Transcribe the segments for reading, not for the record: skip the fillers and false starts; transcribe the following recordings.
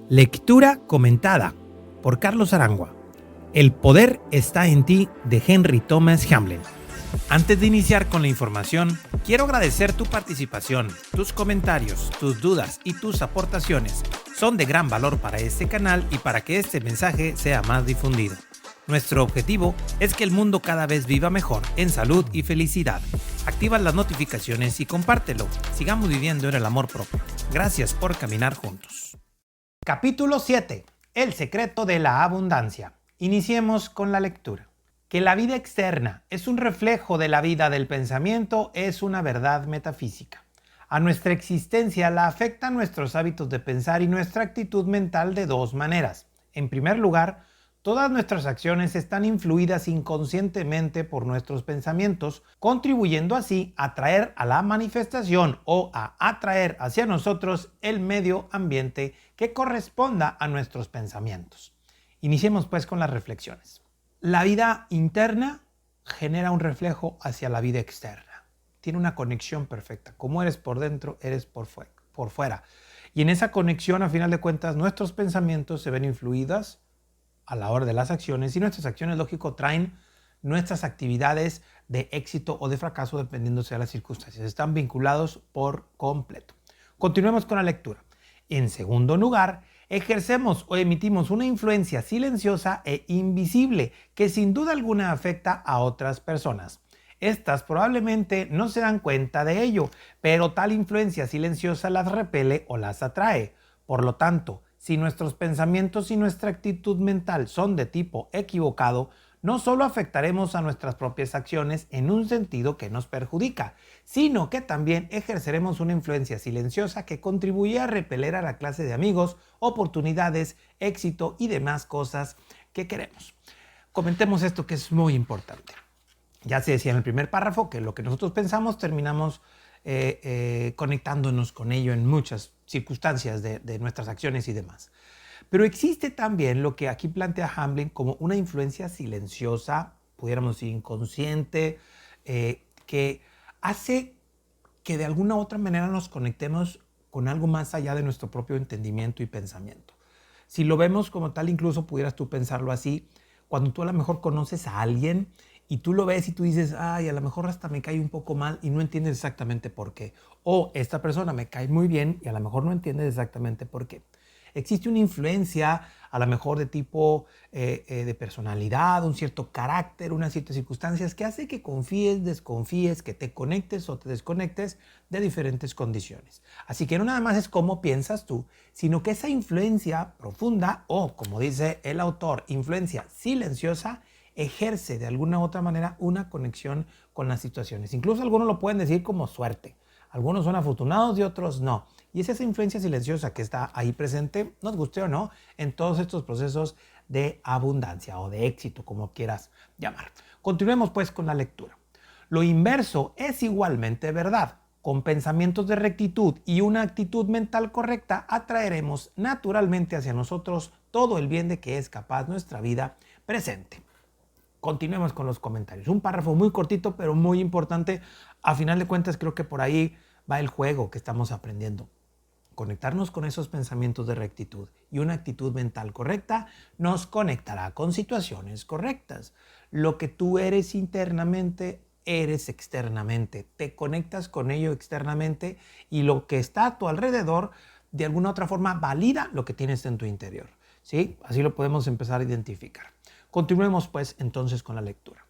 Lectura comentada por Carlos Arangua. El poder está en ti, de Henry Thomas Hamlin. Antes de iniciar con la información, quiero agradecer tu participación, tus comentarios, tus dudas y tus aportaciones. Son de gran valor para este canal y para que este mensaje sea más difundido. Nuestro objetivo es que el mundo cada vez viva mejor, en salud y felicidad. Activa las notificaciones y compártelo. Sigamos viviendo en el amor propio. Gracias por caminar juntos. Capítulo 7. El secreto de la abundancia. Iniciemos con la lectura. Que la vida externa es un reflejo de la vida del pensamiento es una verdad metafísica. A nuestra existencia la afectan nuestros hábitos de pensar y nuestra actitud mental de dos maneras. En primer lugar, todas nuestras acciones están influidas inconscientemente por nuestros pensamientos, contribuyendo así a traer a la manifestación o a atraer hacia nosotros el medio ambiente que corresponda a nuestros pensamientos. Iniciemos pues con las reflexiones. La vida interna genera un reflejo hacia la vida externa. Tiene una conexión perfecta. Como eres por dentro, eres por fuera. Y en esa conexión, a final de cuentas, nuestros pensamientos se ven influidos a la hora de las acciones y nuestras acciones, lógico, traen nuestras actividades de éxito o de fracaso dependiendo de las circunstancias. Están vinculados por completo. Continuemos con la lectura. En segundo lugar, ejercemos o emitimos una influencia silenciosa e invisible que sin duda alguna afecta a otras personas. Estas probablemente no se dan cuenta de ello, pero tal influencia silenciosa las repele o las atrae. Por lo tanto, si nuestros pensamientos y nuestra actitud mental son de tipo equivocado, no solo afectaremos a nuestras propias acciones en un sentido que nos perjudica, sino que también ejerceremos una influencia silenciosa que contribuye a repeler a la clase de amigos, oportunidades, éxito y demás cosas que queremos. Comentemos esto que es muy importante. Ya se decía en el primer párrafo que lo que nosotros pensamos terminamos conectándonos con ello en muchas circunstancias de nuestras acciones y demás. Pero existe también lo que aquí plantea Hamlin como una influencia silenciosa, pudiéramos decir inconsciente, que hace que de alguna u otra manera nos conectemos con algo más allá de nuestro propio entendimiento y pensamiento. Si lo vemos como tal, incluso pudieras tú pensarlo así, cuando tú a lo mejor conoces a alguien y tú lo ves y tú dices, ay, a lo mejor hasta me cae un poco mal y no entiendes exactamente por qué. O esta persona me cae muy bien y a lo mejor no entiendes exactamente por qué. Existe una influencia a lo mejor de tipo de personalidad, un cierto carácter, unas ciertas circunstancias que hace que confíes, desconfíes, que te conectes o te desconectes de diferentes condiciones. Así que no nada más es cómo piensas tú, sino que esa influencia profunda o, como dice el autor, influencia silenciosa, ejerce de alguna u otra manera una conexión con las situaciones. Incluso algunos lo pueden decir como suerte. Algunos son afortunados y otros no. Y es esa influencia silenciosa que está ahí presente, nos guste o no, en todos estos procesos de abundancia o de éxito, como quieras llamar. Continuemos pues con la lectura. Lo inverso es igualmente verdad. Con pensamientos de rectitud y una actitud mental correcta, atraeremos naturalmente hacia nosotros todo el bien de que es capaz nuestra vida presente. Continuemos con los comentarios. Un párrafo muy cortito, pero muy importante. A final de cuentas, creo que por ahí va el juego que estamos aprendiendo. Conectarnos con esos pensamientos de rectitud y una actitud mental correcta nos conectará con situaciones correctas. Lo que tú eres internamente, eres externamente. Te conectas con ello externamente y lo que está a tu alrededor, de alguna u otra forma, valida lo que tienes en tu interior. ¿Sí? Así lo podemos empezar a identificar. Continuemos pues entonces con la lectura.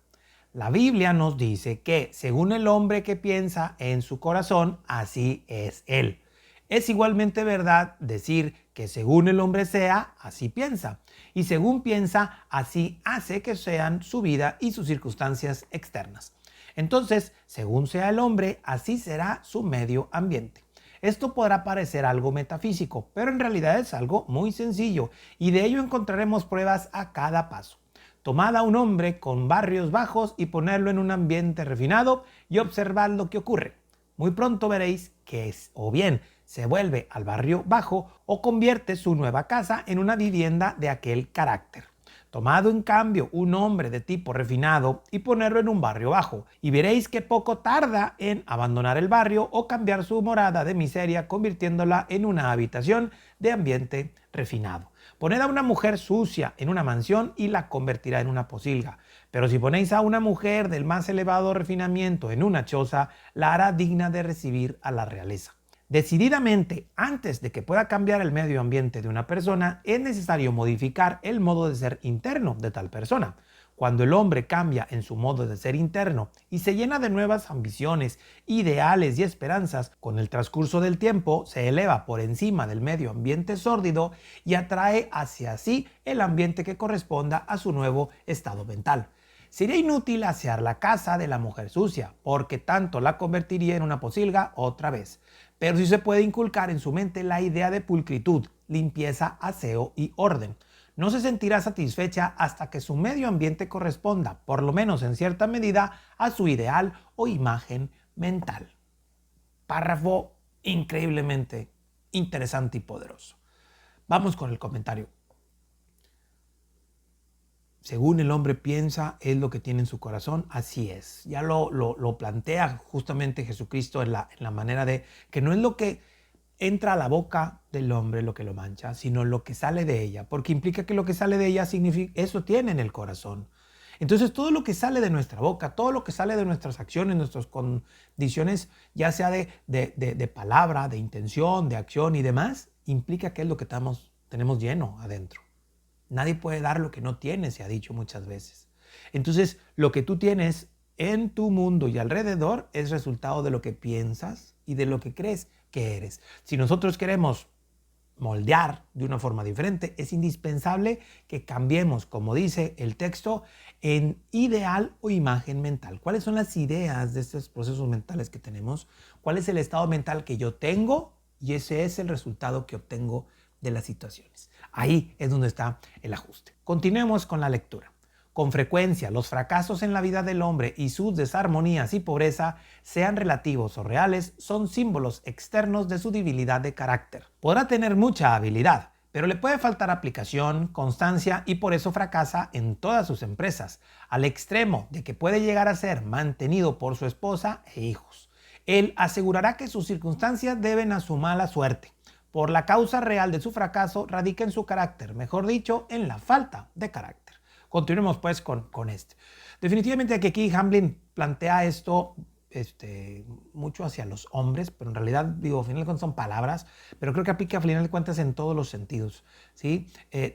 La Biblia nos dice que según el hombre que piensa en su corazón, así es él. Es igualmente verdad decir que según el hombre sea, así piensa. Y según piensa, así hace que sean su vida y sus circunstancias externas. Entonces, según sea el hombre, así será su medio ambiente. Esto podrá parecer algo metafísico, pero en realidad es algo muy sencillo y de ello encontraremos pruebas a cada paso. Tomad a un hombre con barrios bajos y ponerlo en un ambiente refinado y observad lo que ocurre. Muy pronto veréis que o bien se vuelve al barrio bajo o convierte su nueva casa en una vivienda de aquel carácter. Tomad en cambio un hombre de tipo refinado y ponerlo en un barrio bajo, y veréis que poco tarda en abandonar el barrio o cambiar su morada de miseria, convirtiéndola en una habitación de ambiente refinado. Poned a una mujer sucia en una mansión y la convertirá en una pocilga. Pero si ponéis a una mujer del más elevado refinamiento en una choza, la hará digna de recibir a la realeza. Decididamente, antes de que pueda cambiar el medio ambiente de una persona, es necesario modificar el modo de ser interno de tal persona. Cuando el hombre cambia en su modo de ser interno y se llena de nuevas ambiciones, ideales y esperanzas, con el transcurso del tiempo se eleva por encima del medio ambiente sórdido y atrae hacia sí el ambiente que corresponda a su nuevo estado mental. Sería inútil asear la casa de la mujer sucia, porque tanto la convertiría en una pocilga otra vez. Pero sí se puede inculcar en su mente la idea de pulcritud, limpieza, aseo y orden. No se sentirá satisfecha hasta que su medio ambiente corresponda, por lo menos en cierta medida, a su ideal o imagen mental. Párrafo increíblemente interesante y poderoso. Vamos con el comentario. Según el hombre piensa, es lo que tiene en su corazón, así es. Ya lo plantea justamente Jesucristo en la manera de que no es lo que entra a la boca del hombre lo que lo mancha, sino lo que sale de ella, porque implica que lo que sale de ella significa, eso tiene en el corazón. Entonces todo lo que sale de nuestra boca, todo lo que sale de nuestras acciones, nuestras condiciones, ya sea de palabra, de intención, de acción y demás, implica que es lo que tenemos lleno adentro. Nadie puede dar lo que no tiene, se ha dicho muchas veces. Entonces, lo que tú tienes en tu mundo y alrededor es resultado de lo que piensas y de lo que crees que eres. Si nosotros queremos moldear de una forma diferente, es indispensable que cambiemos, como dice el texto, en ideal o imagen mental. ¿Cuáles son las ideas de estos procesos mentales que tenemos? ¿Cuál es el estado mental que yo tengo? Y ese es el resultado que obtengo de las situaciones. Ahí es donde está el ajuste. Continuemos con la lectura. Con frecuencia, los fracasos en la vida del hombre y sus desarmonías y pobreza, sean relativos o reales, son símbolos externos de su debilidad de carácter. Podrá tener mucha habilidad, pero le puede faltar aplicación, constancia y por eso fracasa en todas sus empresas, al extremo de que puede llegar a ser mantenido por su esposa e hijos. Él asegurará que sus circunstancias deben a su mala suerte. Por la causa real de su fracaso radica en su carácter, mejor dicho, en la falta de carácter. Continuemos pues con este. Definitivamente que aquí Hamblin plantea esto mucho hacia los hombres, pero en realidad, digo, al final de cuentas son palabras, pero creo que aplica al final de cuentas en todos los sentidos, ¿sí?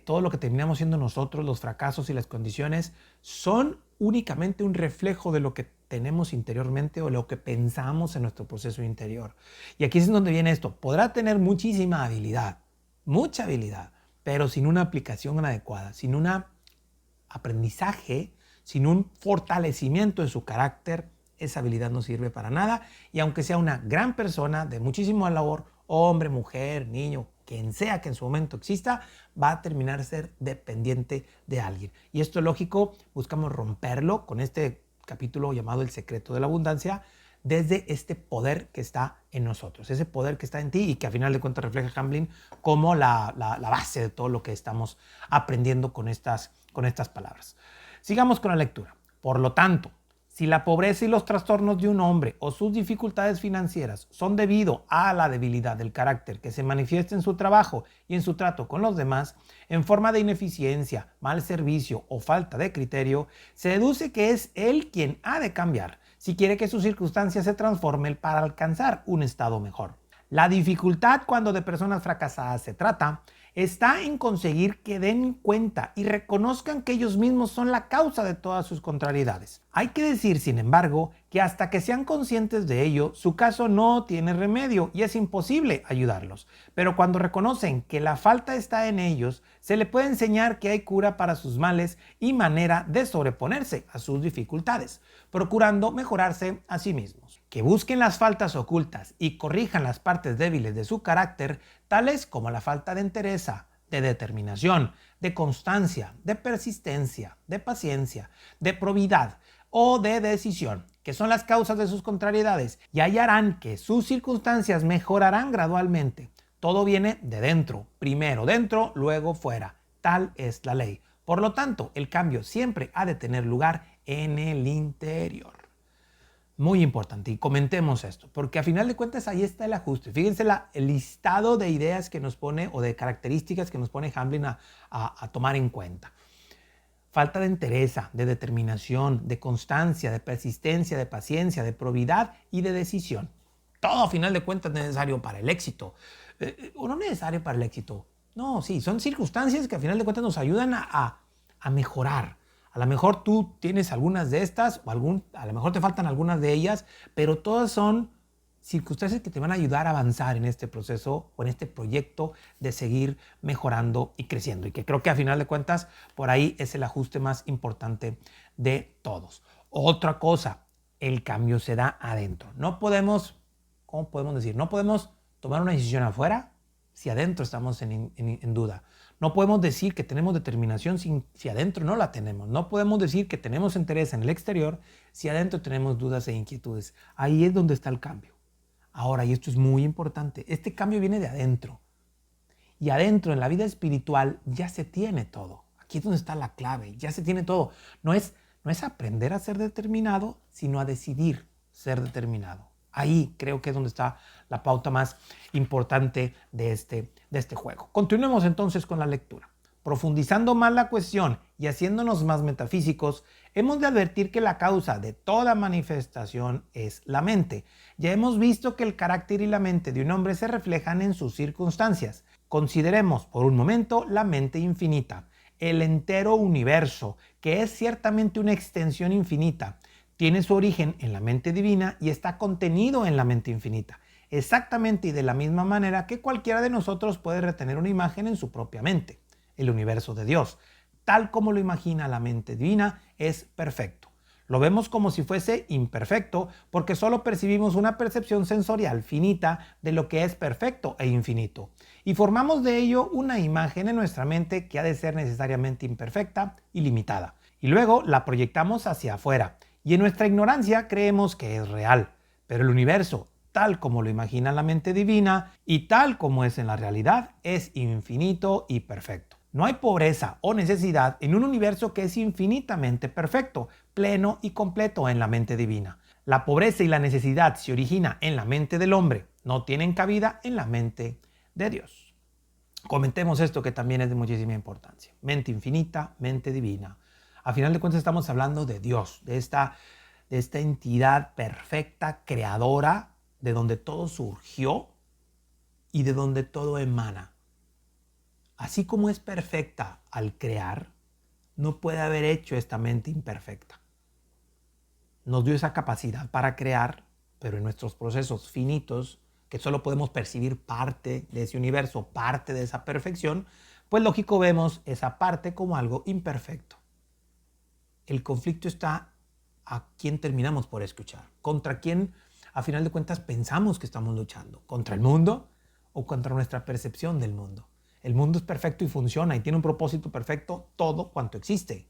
Todo lo que terminamos siendo nosotros, los fracasos y las condiciones, son únicamente un reflejo de lo que tenemos interiormente o lo que pensamos en nuestro proceso interior. Y aquí es donde viene esto. Podrá tener muchísima habilidad, mucha habilidad, pero sin una aplicación adecuada, sin un aprendizaje, sin un fortalecimiento de su carácter, esa habilidad no sirve para nada. Y aunque sea una gran persona de muchísimo valor, hombre, mujer, niño, quien sea que en su momento exista, va a terminar ser dependiente de alguien. Y esto es lógico, buscamos romperlo con este capítulo llamado El secreto de la abundancia, desde este poder que está en nosotros, ese poder que está en ti y que a final de cuentas refleja Hamblin como la base de todo lo que estamos aprendiendo con estas palabras. Sigamos con la lectura. Por lo tanto, si la pobreza y los trastornos de un hombre o sus dificultades financieras son debido a la debilidad del carácter que se manifiesta en su trabajo y en su trato con los demás, en forma de ineficiencia, mal servicio o falta de criterio, se deduce que es él quien ha de cambiar si quiere que sus circunstancias se transformen para alcanzar un estado mejor. La dificultad cuando de personas fracasadas se trata está en conseguir que den cuenta y reconozcan que ellos mismos son la causa de todas sus contrariedades. Hay que decir, sin embargo, que hasta que sean conscientes de ello, su caso no tiene remedio y es imposible ayudarlos. Pero cuando reconocen que la falta está en ellos, se le puede enseñar que hay cura para sus males y manera de sobreponerse a sus dificultades, procurando mejorarse a sí mismos. Que busquen las faltas ocultas y corrijan las partes débiles de su carácter, tales como la falta de entereza, de determinación, de constancia, de persistencia, de paciencia, de probidad o de decisión, que son las causas de sus contrariedades, y hallarán que sus circunstancias mejorarán gradualmente. Todo viene de dentro, primero dentro, luego fuera. Tal es la ley. Por lo tanto, el cambio siempre ha de tener lugar en el interior. Muy importante, y comentemos esto, porque a final de cuentas ahí está el ajuste. Fíjense el listado de ideas que nos pone o de características que nos pone Hamblin a tomar en cuenta. Falta de entereza, de determinación, de constancia, de persistencia, de paciencia, de probidad y de decisión. Todo a final de cuentas es necesario para el éxito. O no necesario para el éxito. No, sí, son circunstancias que a final de cuentas nos ayudan a mejorar. A lo mejor tú tienes algunas de estas, a lo mejor te faltan algunas de ellas, pero todas son circunstancias que te van a ayudar a avanzar en este proceso o en este proyecto de seguir mejorando y creciendo. Y que creo que a final de cuentas por ahí es el ajuste más importante de todos. Otra cosa, el cambio se da adentro. No podemos, ¿cómo podemos decir? No podemos tomar una decisión afuera si adentro estamos en duda. No podemos decir que tenemos determinación si adentro no la tenemos. No podemos decir que tenemos interés en el exterior si adentro tenemos dudas e inquietudes. Ahí es donde está el cambio. Ahora, y esto es muy importante, este cambio viene de adentro. Y adentro, en la vida espiritual, ya se tiene todo. Aquí es donde está la clave, ya se tiene todo. No es aprender a ser determinado, sino a decidir ser determinado. Ahí creo que es donde está la pauta más importante de este juego. Continuemos entonces con la lectura. Profundizando más la cuestión y haciéndonos más metafísicos, hemos de advertir que la causa de toda manifestación es la mente. Ya hemos visto que el carácter y la mente de un hombre se reflejan en sus circunstancias. Consideremos por un momento la mente infinita, el entero universo, que es ciertamente una extensión infinita. Tiene su origen en la mente divina y está contenido en la mente infinita, exactamente y de la misma manera que cualquiera de nosotros puede retener una imagen en su propia mente. El universo de Dios, tal como lo imagina la mente divina, es perfecto. Lo vemos como si fuese imperfecto porque solo percibimos una percepción sensorial finita de lo que es perfecto e infinito. Y formamos de ello una imagen en nuestra mente que ha de ser necesariamente imperfecta y limitada. Y luego la proyectamos hacia afuera. Y en nuestra ignorancia creemos que es real. Pero el universo, tal como lo imagina la mente divina y tal como es en la realidad, es infinito y perfecto. No hay pobreza o necesidad en un universo que es infinitamente perfecto, pleno y completo en la mente divina. La pobreza y la necesidad se origina en la mente del hombre, no tienen cabida en la mente de Dios. Comentemos esto que también es de muchísima importancia. Mente infinita, mente divina. A final de cuentas estamos hablando de Dios, de esta entidad perfecta, creadora, de donde todo surgió y de donde todo emana. Así como es perfecta al crear, no puede haber hecho esta mente imperfecta. Nos dio esa capacidad para crear, pero en nuestros procesos finitos, que solo podemos percibir parte de ese universo, parte de esa perfección, pues lógico vemos esa parte como algo imperfecto. El conflicto está a quién terminamos por escuchar, contra quién a final de cuentas pensamos que estamos luchando, contra el mundo o contra nuestra percepción del mundo. El mundo es perfecto y funciona y tiene un propósito perfecto todo cuanto existe.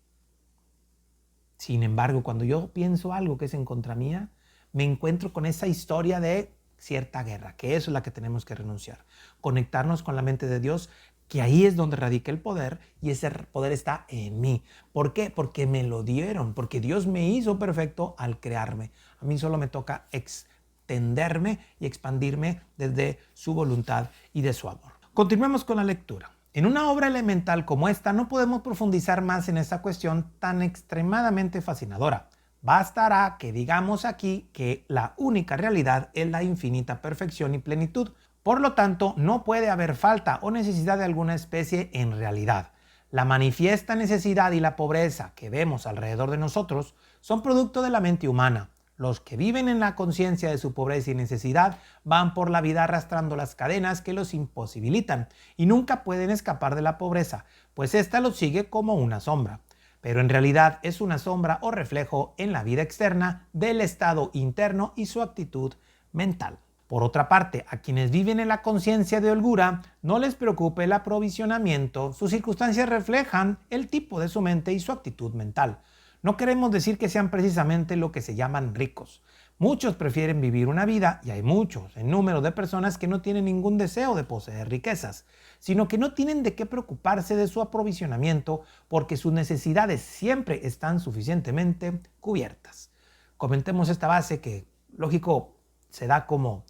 Sin embargo, cuando yo pienso algo que es en contra mía, me encuentro con esa historia de cierta guerra, que eso es la que tenemos que renunciar. Conectarnos con la mente de Dios, que ahí es donde radica el poder y ese poder está en mí. ¿Por qué? Porque me lo dieron, porque Dios me hizo perfecto al crearme. A mí solo me toca extenderme y expandirme desde su voluntad y de su amor. Continuemos con la lectura. En una obra elemental como esta no podemos profundizar más en esta cuestión tan extremadamente fascinadora. Bastará que digamos aquí que la única realidad es la infinita perfección y plenitud. Por lo tanto, no puede haber falta o necesidad de alguna especie en realidad. La manifiesta necesidad y la pobreza que vemos alrededor de nosotros son producto de la mente humana. Los que viven en la conciencia de su pobreza y necesidad van por la vida arrastrando las cadenas que los imposibilitan y nunca pueden escapar de la pobreza, pues ésta los sigue como una sombra. Pero en realidad es una sombra o reflejo en la vida externa del estado interno y su actitud mental. Por otra parte, a quienes viven en la conciencia de holgura, no les preocupe el aprovisionamiento, sus circunstancias reflejan el tipo de su mente y su actitud mental. No queremos decir que sean precisamente lo que se llaman ricos. Muchos prefieren vivir una vida, y hay muchos, en número de personas que no tienen ningún deseo de poseer riquezas, sino que no tienen de qué preocuparse de su aprovisionamiento porque sus necesidades siempre están suficientemente cubiertas. Comentemos esta base que, lógico, se da como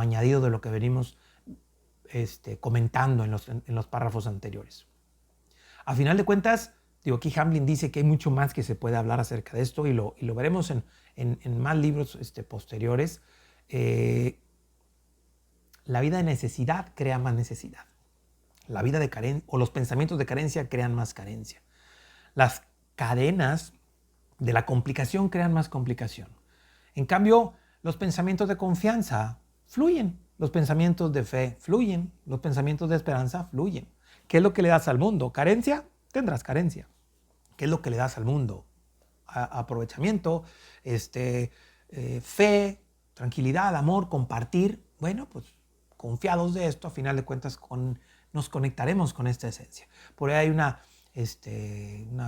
añadido de lo que venimos comentando en los párrafos anteriores. A final de cuentas, aquí Hamblin dice que hay mucho más que se puede hablar acerca de esto y lo veremos en más libros posteriores. La vida de necesidad crea más necesidad. La vida de carencia o los pensamientos de carencia crean más carencia. Las cadenas de la complicación crean más complicación. En cambio, los pensamientos de confianza fluyen, los pensamientos de fe fluyen, los pensamientos de esperanza fluyen. ¿Qué es lo que le das al mundo? ¿Carencia? Tendrás carencia. ¿Qué es lo que le das al mundo? Aprovechamiento, fe, tranquilidad, amor, compartir. Bueno, pues confiados de esto, a final de cuentas nos conectaremos con esta esencia. Por ahí hay una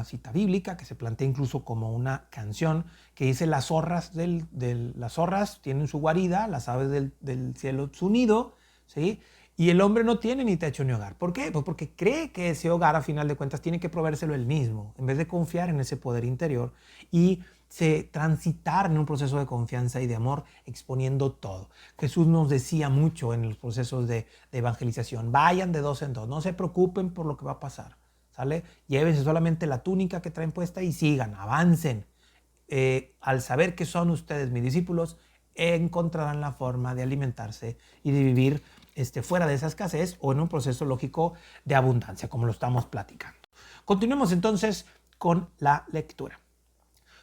cita bíblica que se plantea incluso como una canción que dice: las zorras tienen su guarida, las aves del cielo su nido, ¿sí? Y el hombre no tiene ni techo ni hogar. ¿Por qué? Pues porque cree que ese hogar, a final de cuentas, tiene que provérselo él mismo, en vez de confiar en ese poder interior y transitar en un proceso de confianza y de amor, exponiendo todo. Jesús nos decía mucho en los procesos de evangelización: vayan de dos en dos, no se preocupen por lo que va a pasar, ¿sale? Llévense solamente la túnica que traen puesta y sigan, avancen. Al saber que son ustedes mis discípulos, encontrarán la forma de alimentarse y de vivir fuera de esa escasez o en un proceso lógico de abundancia, como lo estamos platicando. Continuemos entonces con la lectura.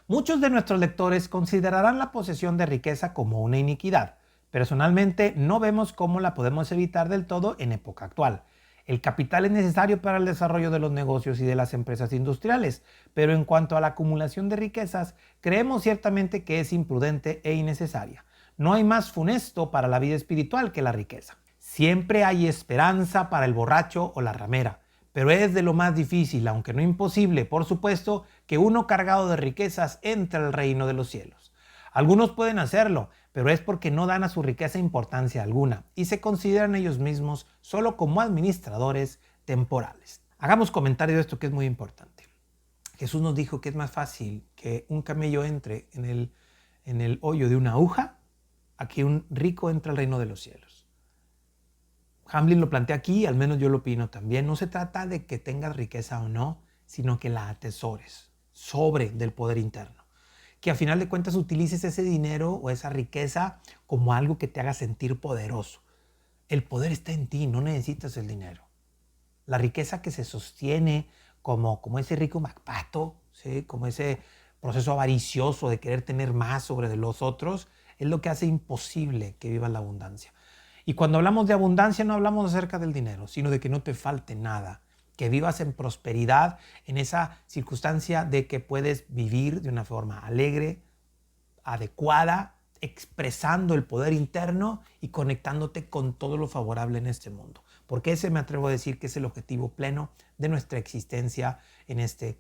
Muchos de nuestros lectores considerarán la posesión de riqueza como una iniquidad. Personalmente, no vemos cómo la podemos evitar del todo en época actual. El capital es necesario para el desarrollo de los negocios y de las empresas industriales, pero en cuanto a la acumulación de riquezas, creemos ciertamente que es imprudente e innecesaria. No hay más funesto para la vida espiritual que la riqueza. Siempre hay esperanza para el borracho o la ramera, pero es de lo más difícil, aunque no imposible, por supuesto, que uno cargado de riquezas entre al reino de los cielos. Algunos pueden hacerlo, pero es porque no dan a su riqueza importancia alguna y se consideran ellos mismos solo como administradores temporales. Hagamos comentario de esto que es muy importante. Jesús nos dijo que es más fácil que un camello entre en el hoyo de una aguja a que un rico entre al reino de los cielos. Hamblin lo plantea aquí, al menos yo lo opino también. No se trata de que tengas riqueza o no, sino que la atesores sobre del poder interno. Que a final de cuentas utilices ese dinero o esa riqueza como algo que te haga sentir poderoso. El poder está en ti, no necesitas el dinero. La riqueza que se sostiene como ese rico MacPato, ¿sí? Como ese proceso avaricioso de querer tener más sobre de los otros, es lo que hace imposible que vivas la abundancia. Y cuando hablamos de abundancia no hablamos acerca del dinero, sino de que no te falte nada, que vivas en prosperidad, en esa circunstancia de que puedes vivir de una forma alegre, adecuada, expresando el poder interno y conectándote con todo lo favorable en este mundo. Porque ese me atrevo a decir que es el objetivo pleno de nuestra existencia en este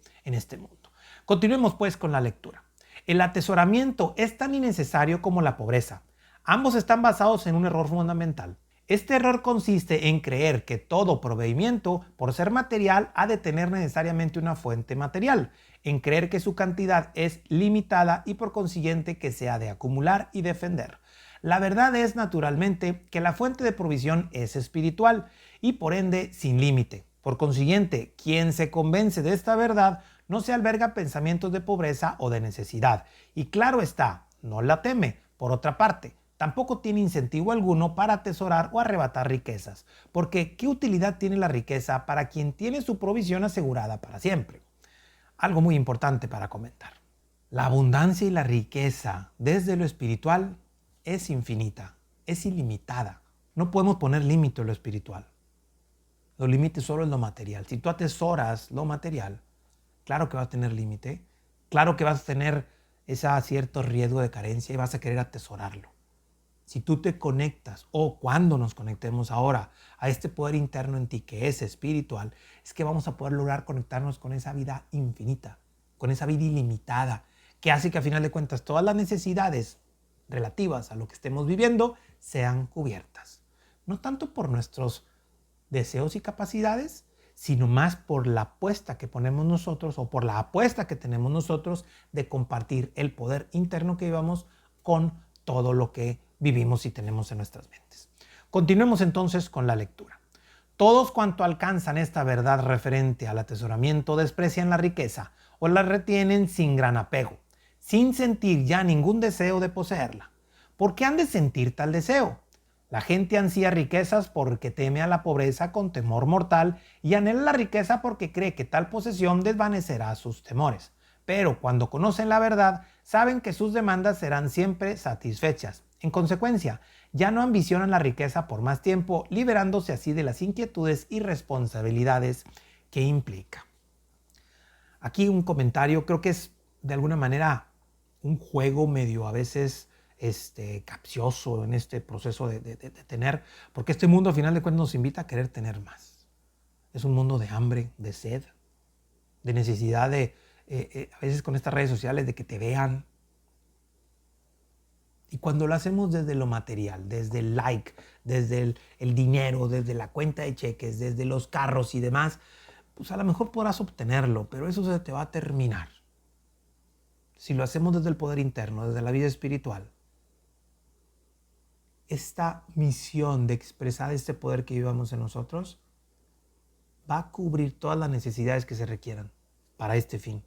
mundo. Continuemos pues con la lectura. El atesoramiento es tan innecesario como la pobreza. Ambos están basados en un error fundamental. Este error consiste en creer que todo proveimiento, por ser material, ha de tener necesariamente una fuente material, en creer que su cantidad es limitada y por consiguiente que se ha de acumular y defender. La verdad es, naturalmente, que la fuente de provisión es espiritual y por ende sin límite. Por consiguiente, quien se convence de esta verdad no se alberga pensamientos de pobreza o de necesidad. Y claro está, no la teme. Por otra parte, tampoco tiene incentivo alguno para atesorar o arrebatar riquezas, porque ¿qué utilidad tiene la riqueza para quien tiene su provisión asegurada para siempre? Algo muy importante para comentar. La abundancia y la riqueza desde lo espiritual es infinita, es ilimitada. No podemos poner límite a lo espiritual. Los límites solo es lo material. Si tú atesoras lo material, claro que vas a tener límite, claro que vas a tener ese cierto riesgo de carencia y vas a querer atesorarlo. Si tú te conectas o cuando nos conectemos ahora a este poder interno en ti que es espiritual, es que vamos a poder lograr conectarnos con esa vida infinita, con esa vida ilimitada, que hace que a final de cuentas todas las necesidades relativas a lo que estemos viviendo sean cubiertas. No tanto por nuestros deseos y capacidades, sino más por la apuesta que ponemos nosotros o por la apuesta que tenemos nosotros de compartir el poder interno que llevamos con todo lo que vivimos y tenemos en nuestras mentes. Continuemos entonces con la lectura. Todos cuanto alcanzan esta verdad referente al atesoramiento desprecian la riqueza o la retienen sin gran apego, sin sentir ya ningún deseo de poseerla. ¿Por qué han de sentir tal deseo? La gente ansía riquezas porque teme a la pobreza con temor mortal y anhela la riqueza porque cree que tal posesión desvanecerá sus temores. Pero cuando conocen la verdad, saben que sus demandas serán siempre satisfechas. En consecuencia, ya no ambicionan la riqueza por más tiempo, liberándose así de las inquietudes y responsabilidades que implica. Aquí un comentario, creo que es de alguna manera un juego medio a veces capcioso en este proceso de tener, porque este mundo al final de cuentas nos invita a querer tener más. Es un mundo de hambre, de sed, de necesidad de, a veces con estas redes sociales, de que te vean. Y cuando lo hacemos desde lo material, desde el like, desde el dinero, desde la cuenta de cheques, desde los carros y demás, pues a lo mejor podrás obtenerlo, pero eso se te va a terminar. Si lo hacemos desde el poder interno, desde la vida espiritual, esta misión de expresar este poder que vivamos en nosotros va a cubrir todas las necesidades que se requieran para este fin.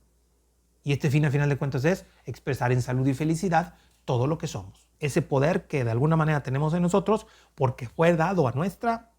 Y este fin, a final de cuentas, es expresar en salud y felicidad todo lo que somos. Ese poder que de alguna manera tenemos en nosotros porque fue dado a nuestra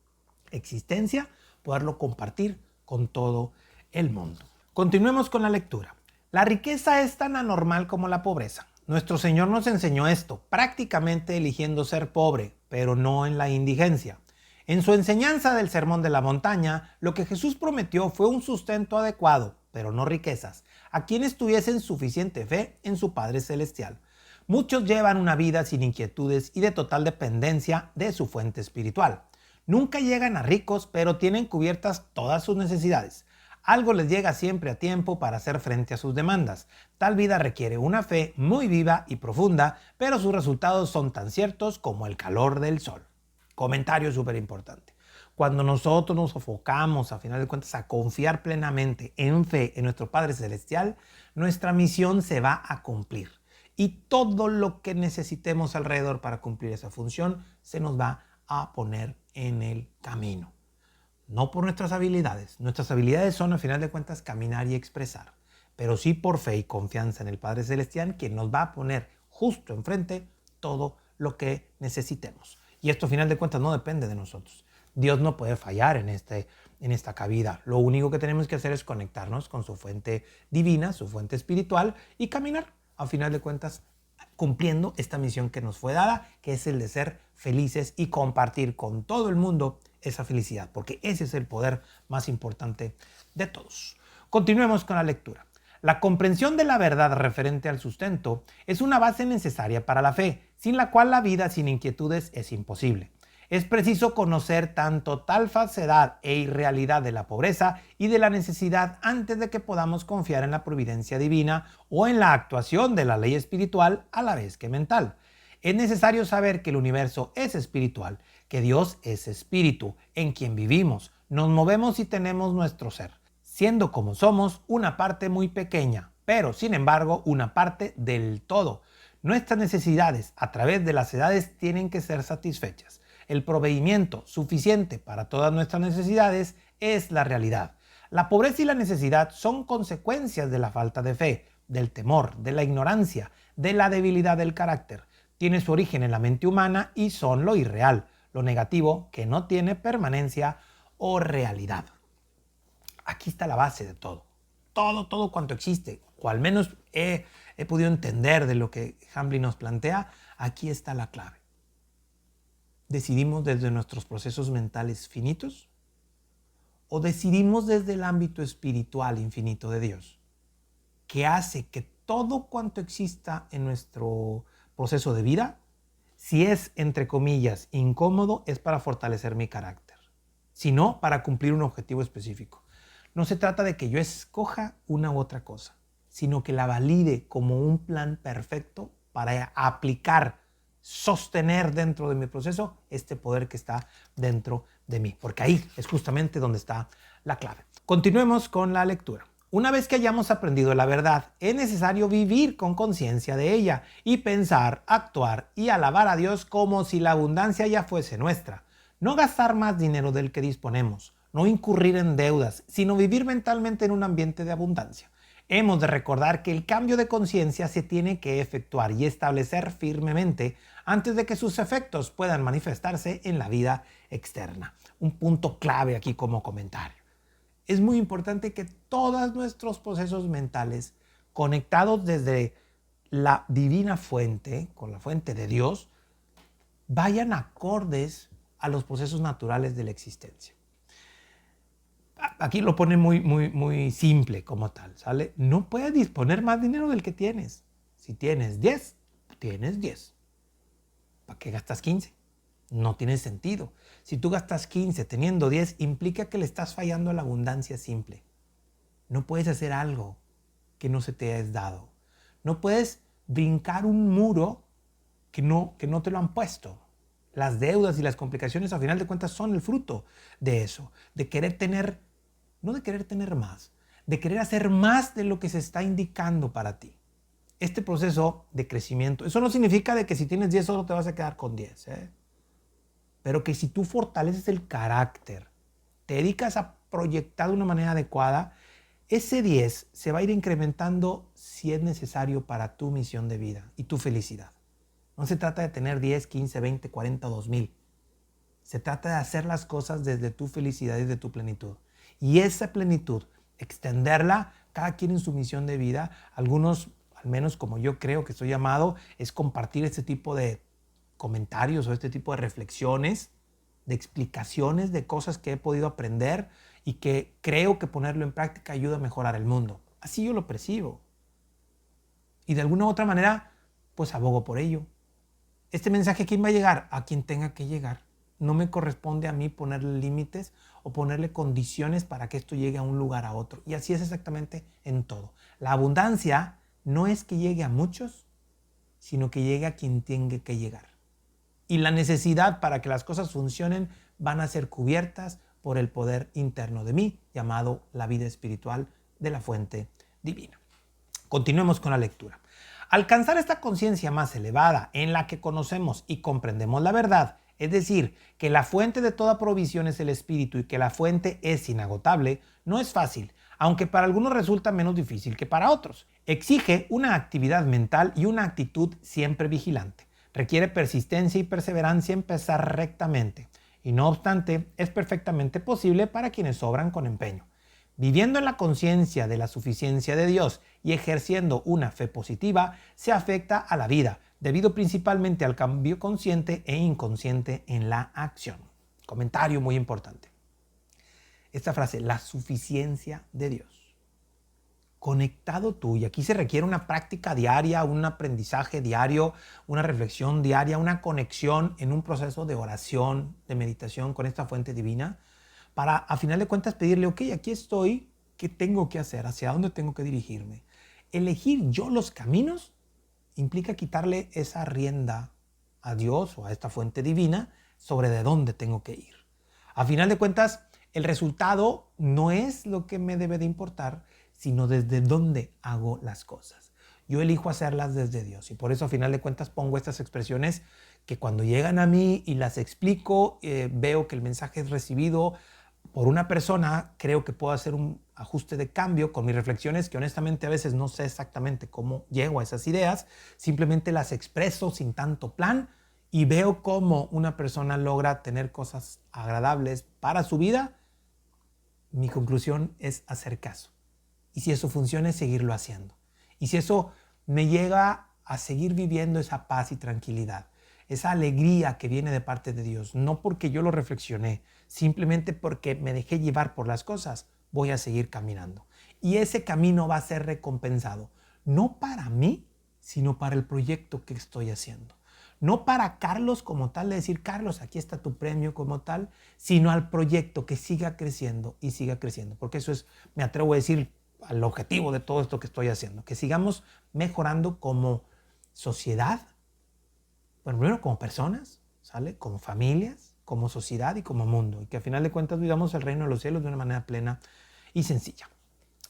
existencia, poderlo compartir con todo el mundo. Continuemos con la lectura. La riqueza es tan anormal como la pobreza. Nuestro Señor nos enseñó esto, prácticamente eligiendo ser pobre, pero no en la indigencia. En su enseñanza del Sermón de la Montaña, lo que Jesús prometió fue un sustento adecuado, pero no riquezas, a quienes tuviesen suficiente fe en su Padre Celestial. Muchos llevan una vida sin inquietudes y de total dependencia de su fuente espiritual. Nunca llegan a ricos, pero tienen cubiertas todas sus necesidades. Algo les llega siempre a tiempo para hacer frente a sus demandas. Tal vida requiere una fe muy viva y profunda, pero sus resultados son tan ciertos como el calor del sol. Comentario súper importante. Cuando nosotros nos enfocamos, a final de cuentas, a confiar plenamente en fe en nuestro Padre Celestial, nuestra misión se va a cumplir. Y todo lo que necesitemos alrededor para cumplir esa función se nos va a poner en el camino. No por nuestras habilidades. Nuestras habilidades son, al final de cuentas, caminar y expresar. Pero sí por fe y confianza en el Padre Celestial, quien nos va a poner justo enfrente todo lo que necesitemos. Y esto, al final de cuentas, no depende de nosotros. Dios no puede fallar en esta cabida. Lo único que tenemos que hacer es conectarnos con su fuente divina, su fuente espiritual, y caminar, al final de cuentas, cumpliendo esta misión que nos fue dada, que es el de ser felices y compartir con todo el mundo esa felicidad, porque ese es el poder más importante de todos. Continuemos con la lectura. La comprensión de la verdad referente al sustento es una base necesaria para la fe, sin la cual la vida sin inquietudes es imposible. Es preciso conocer tanto tal falsedad e irrealidad de la pobreza y de la necesidad antes de que podamos confiar en la providencia divina o en la actuación de la ley espiritual a la vez que mental. Es necesario saber que el universo es espiritual, que Dios es espíritu, en quien vivimos, nos movemos y tenemos nuestro ser, siendo como somos una parte muy pequeña, pero sin embargo una parte del todo. Nuestras necesidades a través de las edades tienen que ser satisfechas. El proveimiento suficiente para todas nuestras necesidades es la realidad. La pobreza y la necesidad son consecuencias de la falta de fe, del temor, de la ignorancia, de la debilidad del carácter. Tiene su origen en la mente humana y son lo irreal, lo negativo que no tiene permanencia o realidad. Aquí está la base de todo. Todo cuanto existe, o al menos he podido entender de lo que Hamblin nos plantea, aquí está la clave. ¿Decidimos desde nuestros procesos mentales finitos? ¿O decidimos desde el ámbito espiritual infinito de Dios? Que hace que todo cuanto exista en nuestro proceso de vida, si es, entre comillas, incómodo, es para fortalecer mi carácter. Si no, para cumplir un objetivo específico. No se trata de que yo escoja una u otra cosa, sino que la valide como un plan perfecto para aplicar sostener dentro de mi proceso este poder que está dentro de mí, porque ahí es justamente donde está la clave. Continuemos con la lectura. Una vez que hayamos aprendido la verdad, es necesario vivir con conciencia de ella y pensar, actuar y alabar a Dios como si la abundancia ya fuese nuestra. No gastar más dinero del que disponemos, no incurrir en deudas, sino vivir mentalmente en un ambiente de abundancia. Hemos de recordar que el cambio de conciencia se tiene que efectuar y establecer firmemente antes de que sus efectos puedan manifestarse en la vida externa. Un punto clave aquí como comentario. Es muy importante que todos nuestros procesos mentales, conectados desde la divina fuente, con la fuente de Dios, vayan acordes a los procesos naturales de la existencia. Aquí lo pone muy simple como tal, ¿sale? No puedes disponer más dinero del que tienes. Si tienes 10, tienes 10. ¿Para qué gastas 15? No tiene sentido. Si tú gastas 15 teniendo 10, implica que le estás fallando a la abundancia simple. No puedes hacer algo que no se te es dado. No puedes brincar un muro que no te lo han puesto. Las deudas y las complicaciones, al final de cuentas, son el fruto de eso. De querer tener, no de querer tener más, de querer hacer más de lo que se está indicando para ti. Este proceso de crecimiento, eso no significa de que si tienes 10 solo te vas a quedar con 10, pero que si tú fortaleces el carácter, te dedicas a proyectar de una manera adecuada, ese 10 se va a ir incrementando si es necesario para tu misión de vida y tu felicidad. No se trata de tener 10, 15, 20, 40 o 2000. Se trata de hacer las cosas desde tu felicidad y de tu plenitud. Y esa plenitud, extenderla cada quien en su misión de vida. Algunos, al menos como yo creo que estoy llamado, es compartir este tipo de comentarios o este tipo de reflexiones, de explicaciones de cosas que he podido aprender y que creo que ponerlo en práctica ayuda a mejorar el mundo. Así yo lo percibo. Y de alguna u otra manera, pues abogo por ello. Este mensaje, ¿a quién va a llegar? A quien tenga que llegar. No me corresponde a mí ponerle límites o ponerle condiciones para que esto llegue a un lugar a otro. Y así es exactamente en todo. La abundancia no es que llegue a muchos, sino que llegue a quien tenga que llegar. Y la necesidad para que las cosas funcionen van a ser cubiertas por el poder interno de mí, llamado la vida espiritual de la fuente divina. Continuemos con la lectura. Alcanzar esta conciencia más elevada en la que conocemos y comprendemos la verdad, es decir, que la fuente de toda provisión es el espíritu y que la fuente es inagotable, no es fácil, aunque para algunos resulta menos difícil que para otros. Exige una actividad mental y una actitud siempre vigilante. Requiere persistencia y perseverancia en pensar rectamente, y no obstante, es perfectamente posible para quienes obran con empeño. Viviendo en la conciencia de la suficiencia de Dios y ejerciendo una fe positiva, se afecta a la vida, debido principalmente al cambio consciente e inconsciente en la acción. Comentario muy importante. Esta frase, la suficiencia de Dios. Conectado tú, y aquí se requiere una práctica diaria, un aprendizaje diario, una reflexión diaria, una conexión en un proceso de oración, de meditación con esta fuente divina, para a final de cuentas pedirle, ok, aquí estoy, ¿qué tengo que hacer? ¿Hacia dónde tengo que dirigirme? Elegir yo los caminos implica quitarle esa rienda a Dios o a esta fuente divina sobre de dónde tengo que ir. A final de cuentas, el resultado no es lo que me debe de importar, sino desde dónde hago las cosas. Yo elijo hacerlas desde Dios y por eso a final de cuentas pongo estas expresiones que cuando llegan a mí y las explico, veo que el mensaje es recibido por una persona, creo que puedo hacer un ajuste de cambio con mis reflexiones, que honestamente a veces no sé exactamente cómo llego a esas ideas, simplemente las expreso sin tanto plan y veo cómo una persona logra tener cosas agradables para su vida. Mi conclusión es hacer caso. Y si eso funciona, es seguirlo haciendo. Y si eso me llega a seguir viviendo esa paz y tranquilidad, esa alegría que viene de parte de Dios, no porque yo lo reflexioné, simplemente porque me dejé llevar por las cosas, voy a seguir caminando. Y ese camino va a ser recompensado, no para mí, sino para el proyecto que estoy haciendo. No para Carlos como tal, de decir, Carlos, aquí está tu premio como tal, sino al proyecto que siga creciendo y siga creciendo. Porque eso es, me atrevo a decir, al objetivo de todo esto que estoy haciendo. Que sigamos mejorando como sociedad, Bueno, primero como personas, ¿sale? Como familias, como sociedad y como mundo. Y que al final de cuentas vivamos el reino de los cielos de una manera plena y sencilla.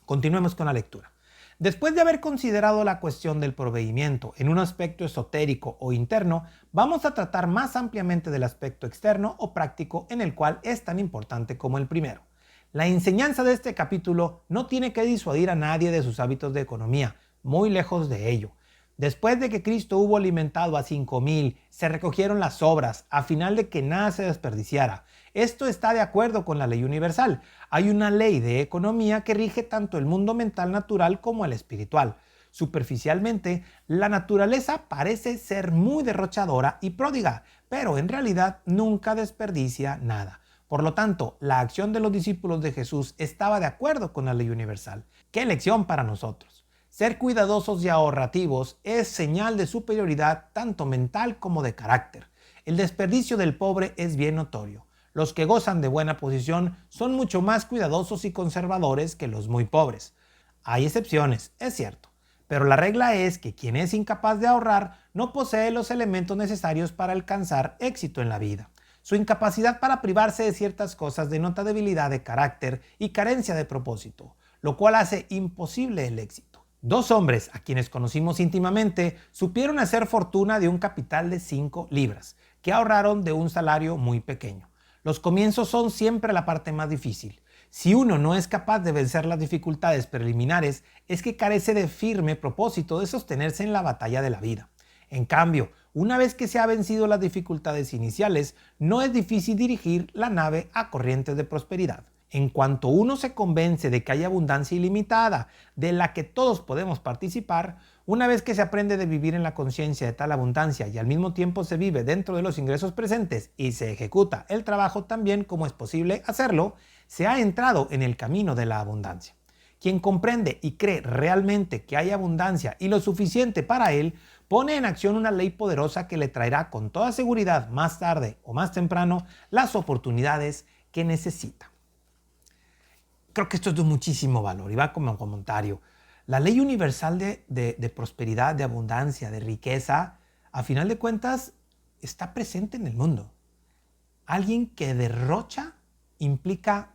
Continuemos con la lectura. Después de haber considerado la cuestión del proveimiento en un aspecto esotérico o interno, vamos a tratar más ampliamente del aspecto externo o práctico en el cual es tan importante como el primero. La enseñanza de este capítulo no tiene que disuadir a nadie de sus hábitos de economía, muy lejos de ello. Después de que Cristo hubo alimentado a 5,000, se recogieron las obras, a final de que nada se desperdiciara. Esto está de acuerdo con la ley universal. Hay una ley de economía que rige tanto el mundo mental natural como el espiritual. Superficialmente, la naturaleza parece ser muy derrochadora y pródiga, pero en realidad nunca desperdicia nada. Por lo tanto, la acción de los discípulos de Jesús estaba de acuerdo con la ley universal. ¡Qué lección para nosotros! Ser cuidadosos y ahorrativos es señal de superioridad tanto mental como de carácter. El desperdicio del pobre es bien notorio. Los que gozan de buena posición son mucho más cuidadosos y conservadores que los muy pobres. Hay excepciones, es cierto, pero la regla es que quien es incapaz de ahorrar no posee los elementos necesarios para alcanzar éxito en la vida. Su incapacidad para privarse de ciertas cosas denota debilidad de carácter y carencia de propósito, lo cual hace imposible el éxito. Dos hombres, a quienes conocimos íntimamente, supieron hacer fortuna de un capital de 5 libras, que ahorraron de un salario muy pequeño. Los comienzos son siempre la parte más difícil. Si uno no es capaz de vencer las dificultades preliminares, es que carece de firme propósito de sostenerse en la batalla de la vida. En cambio, una vez que se ha vencido las dificultades iniciales, no es difícil dirigir la nave a corrientes de prosperidad. En cuanto uno se convence de que hay abundancia ilimitada, de la que todos podemos participar, una vez que se aprende de vivir en la conciencia de tal abundancia y al mismo tiempo se vive dentro de los ingresos presentes y se ejecuta el trabajo tan bien como es posible hacerlo, se ha entrado en el camino de la abundancia. Quien comprende y cree realmente que hay abundancia y lo suficiente para él, pone en acción una ley poderosa que le traerá con toda seguridad más tarde o más temprano las oportunidades que necesita. Creo que esto es de muchísimo valor y va como comentario. La ley universal de prosperidad, de abundancia, de riqueza, a final de cuentas, está presente en el mundo. Alguien que derrocha implica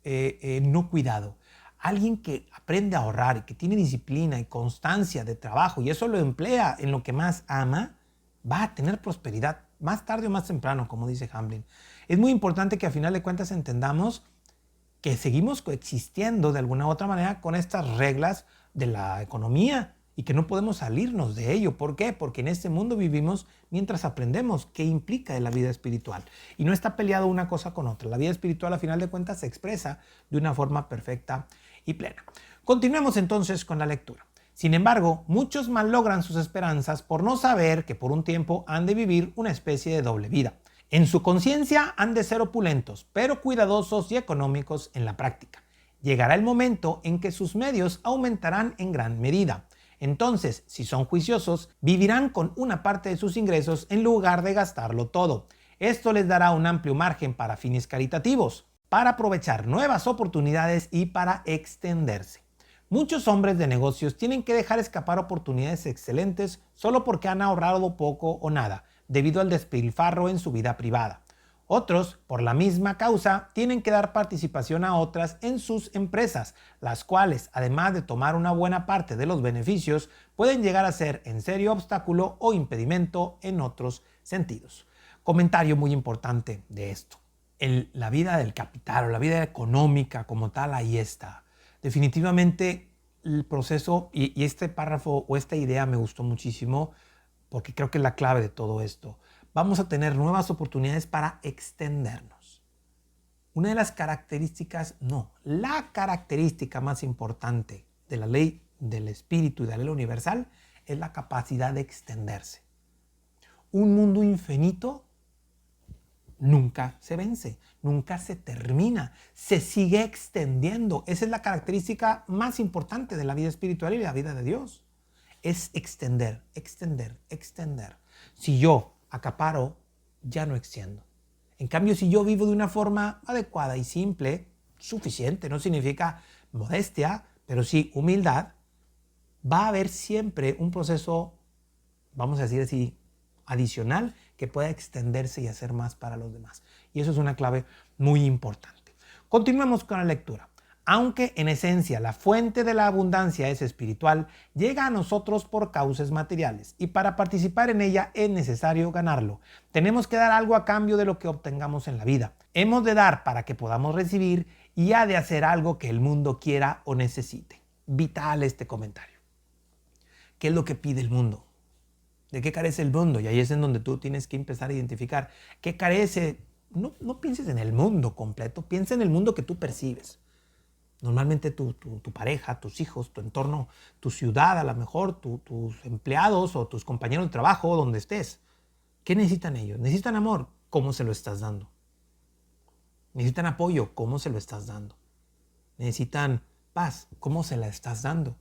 no cuidado. Alguien que aprende a ahorrar y que tiene disciplina y constancia de trabajo y eso lo emplea en lo que más ama, va a tener prosperidad más tarde o más temprano, como dice Hamblin. Es muy importante que a final de cuentas entendamos que seguimos coexistiendo de alguna u otra manera con estas reglas de la economía y que no podemos salirnos de ello. ¿Por qué? Porque en este mundo vivimos mientras aprendemos qué implica la vida espiritual. Y no está peleado una cosa con otra. La vida espiritual a final de cuentas se expresa de una forma perfecta y plena. Continuemos entonces con la lectura. Sin embargo, muchos malogran sus esperanzas por no saber que por un tiempo han de vivir una especie de doble vida. En su conciencia han de ser opulentos, pero cuidadosos y económicos en la práctica. Llegará el momento en que sus medios aumentarán en gran medida. Entonces, si son juiciosos, vivirán con una parte de sus ingresos en lugar de gastarlo todo. Esto les dará un amplio margen para fines caritativos, para aprovechar nuevas oportunidades y para extenderse. Muchos hombres de negocios tienen que dejar escapar oportunidades excelentes solo porque han ahorrado poco o nada, debido al despilfarro en su vida privada. Otros, por la misma causa, tienen que dar participación a otras en sus empresas, las cuales, además de tomar una buena parte de los beneficios, pueden llegar a ser en serio obstáculo o impedimento en otros sentidos. Comentario muy importante de esto. La vida del capital o la vida económica como tal, ahí está. Definitivamente el proceso y este párrafo o esta idea me gustó muchísimo porque creo que es la clave de todo esto. Vamos a tener nuevas oportunidades para extendernos. Una de las características, la característica más importante de la ley del espíritu y de la ley universal es la capacidad de extenderse. Un mundo infinito nunca se vence, nunca se termina, se sigue extendiendo. Esa es la característica más importante de la vida espiritual y la vida de Dios. Es extender, extender, extender. Si yo acaparo, ya no extiendo. En cambio, si yo vivo de una forma adecuada y simple, suficiente, no significa modestia, pero sí humildad, va a haber siempre un proceso vamos a decir así, adicional, que pueda extenderse y hacer más para los demás. Y eso es una clave muy importante. Continuemos con la lectura. Aunque en esencia la fuente de la abundancia es espiritual, llega a nosotros por causas materiales y para participar en ella es necesario ganarlo. Tenemos que dar algo a cambio de lo que obtengamos en la vida. Hemos de dar para que podamos recibir y ha de hacer algo que el mundo quiera o necesite. Vital este comentario. ¿Qué es lo que pide el mundo? ¿De qué carece el mundo? Y ahí es en donde tú tienes que empezar a identificar qué carece. No pienses en el mundo completo, piensa en el mundo que tú percibes. Normalmente tu pareja, tus hijos, tu entorno, tu ciudad, a lo mejor tus empleados o tus compañeros de trabajo, donde estés. ¿Qué necesitan ellos? Necesitan amor. ¿Cómo se lo estás dando? Necesitan apoyo. ¿Cómo se lo estás dando? Necesitan paz. ¿Cómo se la estás dando?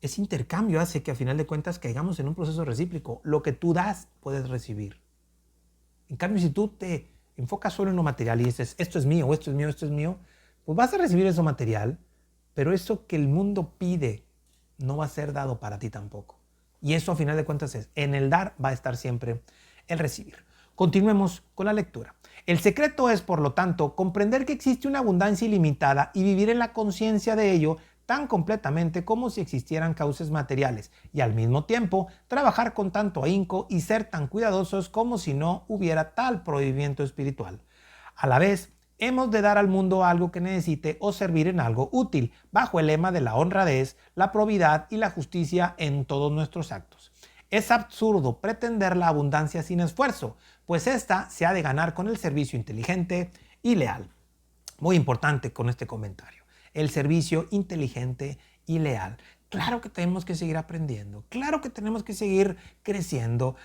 Ese intercambio hace que a final de cuentas caigamos en un proceso recíproco. Lo que tú das, puedes recibir. En cambio, si tú te enfocas solo en lo material y dices, esto es mío, esto es mío, esto es mío, pues vas a recibir eso material, pero eso que el mundo pide no va a ser dado para ti tampoco. Y eso a final de cuentas es, en el dar va a estar siempre el recibir. Continuemos con la lectura. El secreto es, por lo tanto, comprender que existe una abundancia ilimitada y vivir en la conciencia de ello tan completamente como si existieran causas materiales y al mismo tiempo trabajar con tanto ahínco y ser tan cuidadosos como si no hubiera tal prohibimiento espiritual. A la vez, hemos de dar al mundo algo que necesite o servir en algo útil, bajo el lema de la honradez, la probidad y la justicia en todos nuestros actos. Es absurdo pretender la abundancia sin esfuerzo, pues ésta se ha de ganar con el servicio inteligente y leal. Muy importante con este comentario. El servicio inteligente y leal. Claro que tenemos que seguir aprendiendo, claro que tenemos que seguir creciendo,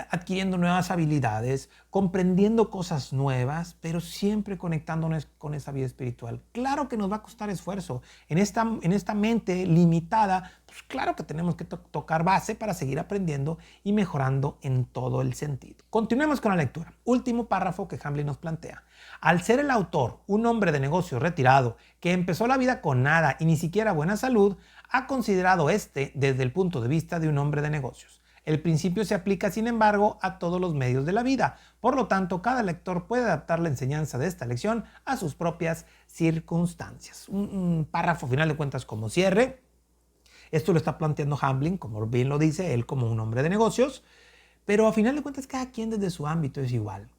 adquiriendo nuevas habilidades, comprendiendo cosas nuevas, pero siempre conectándonos con esa vida espiritual. Claro que nos va a costar esfuerzo. En esta mente limitada, pues claro que tenemos que tocar base para seguir aprendiendo y mejorando en todo el sentido. Continuemos con la lectura. Último párrafo que Hamblin nos plantea. Al ser el autor un hombre de negocios retirado que empezó la vida con nada y ni siquiera buena salud, ha considerado desde el punto de vista de un hombre de negocios. El principio se aplica, sin embargo, a todos los medios de la vida. Por lo tanto, cada lector puede adaptar la enseñanza de esta lección a sus propias circunstancias. Un párrafo final de cuentas como cierre. Esto lo está planteando Hamblin, como bien lo dice, él como un hombre de negocios. Pero a final de cuentas, cada quien desde su ámbito es igual.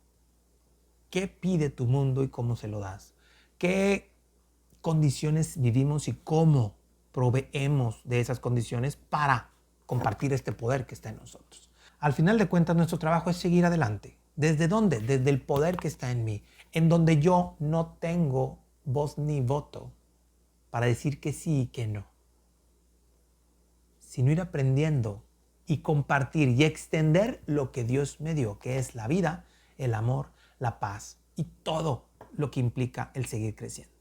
¿Qué pide tu mundo y cómo se lo das? ¿Qué condiciones vivimos y cómo proveemos de esas condiciones para compartir este poder que está en nosotros? Al final de cuentas, nuestro trabajo es seguir adelante. ¿Desde dónde? Desde el poder que está en mí, en donde yo no tengo voz ni voto para decir que sí y que no, sino ir aprendiendo y compartir y extender lo que Dios me dio, que es la vida, el amor, la paz y todo lo que implica el seguir creciendo.